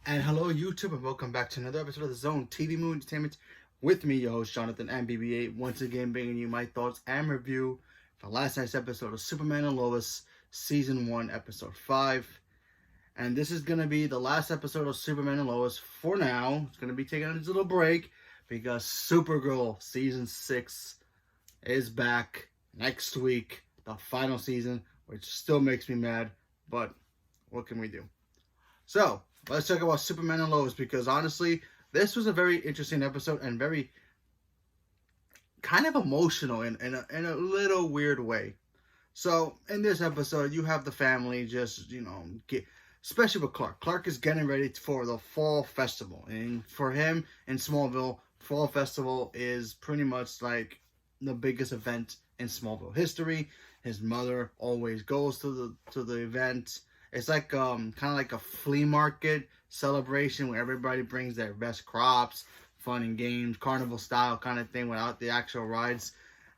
And hello, YouTube, and welcome back to another episode of the Zone TV Movie Entertainment with me, your host, Jonathan and BB8, once again bringing you my thoughts and review for last night's episode of Superman and Lois, Season 1, Episode 5. And this is going to be the last episode of Superman and Lois for now. It's going to be taking a little break because Supergirl Season 6 is back next week, the final season, which still makes me mad, but what can we do? So, let's talk about Superman and Lois, because honestly, this was a very interesting episode and very kind of emotional in a little weird way. So, in this episode, you have the family just, especially with Clark. Clark is getting ready for the Fall Festival. And for him in Smallville, Fall Festival is pretty much like the biggest event in Smallville history. His mother always goes to the event. It's like kind of like a flea market celebration where everybody brings their best crops, fun and games, carnival style kind of thing without the actual rides.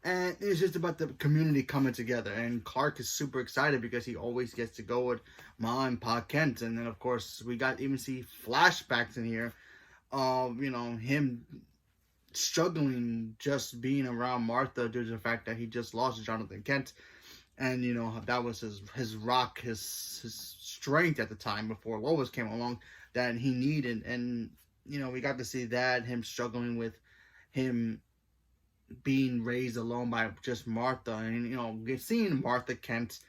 And it's just about the community coming together. And Clark is super excited because he always gets to go with Ma and Pa Kent. And then, of course, we got even see flashbacks in here of, him struggling just being around Martha due to the fact that he just lost Jonathan Kent. And, that was his rock, his strength at the time before Lois came along that he needed. And, we got to see that, him struggling with him being raised alone by just Martha. And, seeing Martha Kent,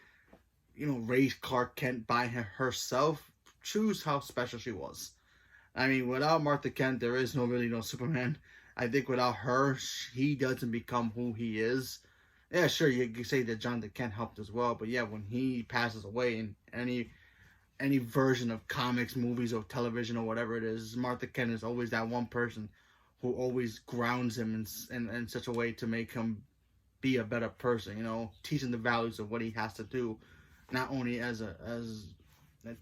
raise Clark Kent by herself, shows how special she was. I mean, without Martha Kent, there is no Superman. I think without her, he doesn't become who he is. Yeah, sure, you could say that Jonathan Kent helped as well, but yeah, when he passes away in any version of comics, movies, or television, or whatever it is, Martha Kent is always that one person who always grounds him in such a way to make him be a better person, teaching the values of what he has to do, not only as a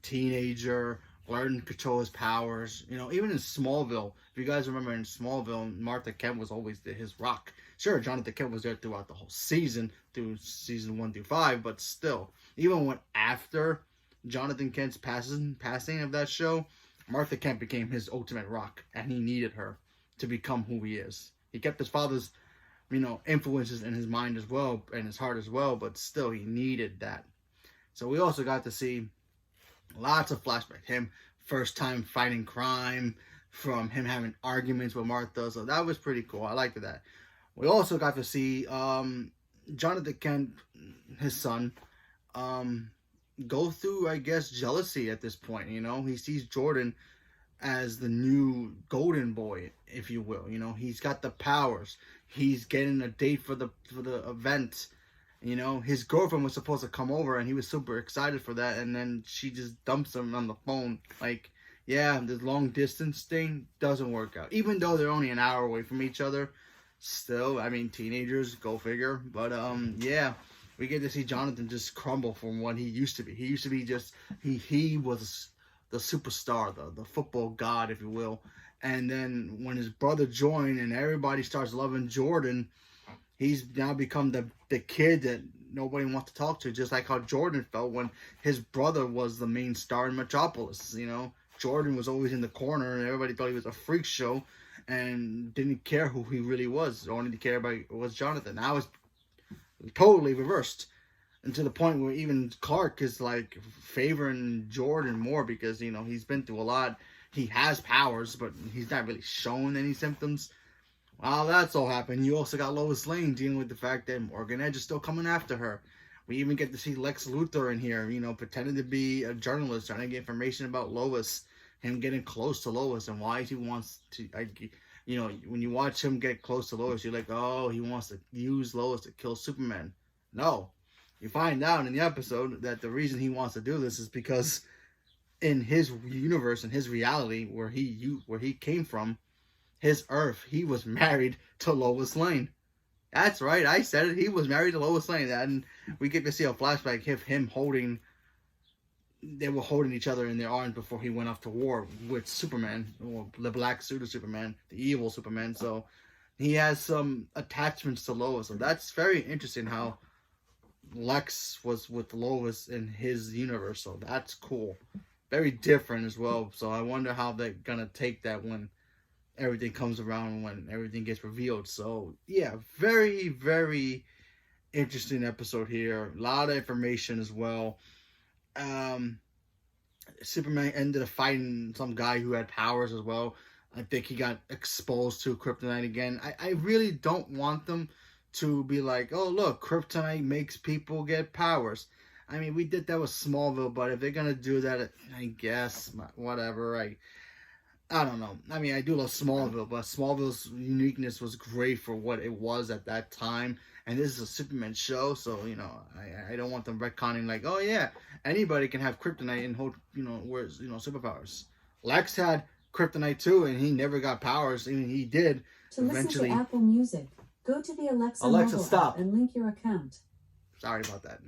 teenager, learn to control his powers, even in Smallville. If you guys remember in Smallville, Martha Kent was always his rock. Sure, Jonathan Kent was there throughout the whole season, through season 1 through 5, but still, even when after Jonathan Kent's passing of that show, Martha Kent became his ultimate rock, and he needed her to become who he is. He kept his father's, influences in his mind as well, and his heart as well, but still, he needed that. So we also got to see lots of flashbacks. Him first time fighting crime, from him having arguments with Martha, so that was pretty cool. I liked that. We also got to see Jonathan Kent, his son, go through, I guess, jealousy at this point. He sees Jordan as the new golden boy, if you will. He's got the powers. He's getting a date for the event. His girlfriend was supposed to come over, and he was super excited for that, and then she just dumps him on the phone. Like, yeah, the long distance thing doesn't work out. Even though they're only an hour away from each other, still, I mean, teenagers, go figure. But, yeah, we get to see Jonathan just crumble from what he used to be. He used to be just, he was the superstar, the football god, if you will. And then when his brother joined and everybody starts loving Jordan, he's now become the kid that nobody wants to talk to, just like how Jordan felt when his brother was the main star in Metropolis. Jordan was always in the corner, and everybody thought he was a freak show and didn't care who he really was. The only care about was Jonathan. Now it's totally reversed. And to the point where even Clark is like favoring Jordan more because, he's been through a lot. He has powers, but he's not really showing any symptoms. While that's all happened, you also got Lois Lane dealing with the fact that Morgan Edge is still coming after her. We even get to see Lex Luthor in here, pretending to be a journalist, trying to get information about Lois, him getting close to Lois, and why he wants to, when you watch him get close to Lois, you're like, oh, he wants to use Lois to kill Superman. No. You find out in the episode that the reason he wants to do this is because in his universe, in his reality, where he came from, his Earth, he was married to Lois Lane. That's right, I said it. He was married to Lois Lane. And we get to see a flashback of him they were holding each other in their arms before he went off to war with Superman, or the black suit of Superman, the evil Superman. So he has some attachments to Lois. So that's very interesting how Lex was with Lois in his universe. So that's cool. very different as well. So I wonder how they're gonna take that when everything comes around, when everything gets revealed. So yeah, very, very interesting episode here. A lot of information as well. Um, Superman ended up fighting some guy who had powers as well. I think he got exposed to kryptonite again. I really don't want them to be like, oh, look, kryptonite makes people get powers. I mean, we did that with Smallville, but if they're going to do that, I guess, whatever. I don't know. I mean, I do love Smallville, but Smallville's uniqueness was great for what it was at that time. And this is a Superman show, so, I don't want them retconning like, oh, yeah, anybody can have kryptonite and hold, where's, superpowers. Lex had kryptonite too, and he never got powers. I mean, he did to eventually. Listen to Apple Music, go to the Alexa mobile stop. app and link your account. Sorry about that.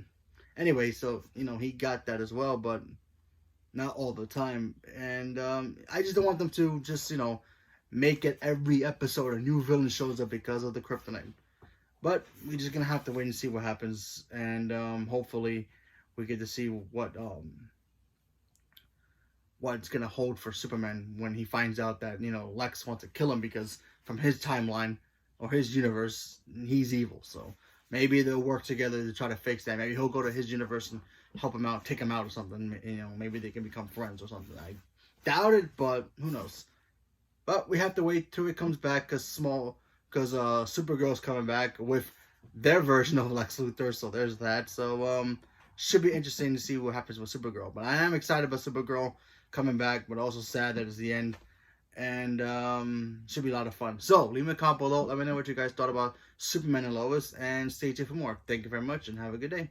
Anyway, so, he got that as well, but not all the time. And I just don't want them to just, make it every episode a new villain shows up because of the kryptonite. But we're just going to have to wait and see what happens. And hopefully we get to see what's going to hold for Superman when he finds out that, Lex wants to kill him because from his timeline or his universe, he's evil. So maybe they'll work together to try to fix that. Maybe he'll go to his universe and help him out, take him out or something. Maybe they can become friends or something. I doubt it, but who knows? But we have to wait till it comes back because Supergirl's coming back with their version of Lex Luthor. So there's that. So should be interesting to see what happens with Supergirl. But I am excited about Supergirl coming back, but also sad that it's the end. And should be a lot of fun. So leave me a comment below. Let me know what you guys thought about Superman and Lois. And stay tuned for more. Thank you very much and have a good day.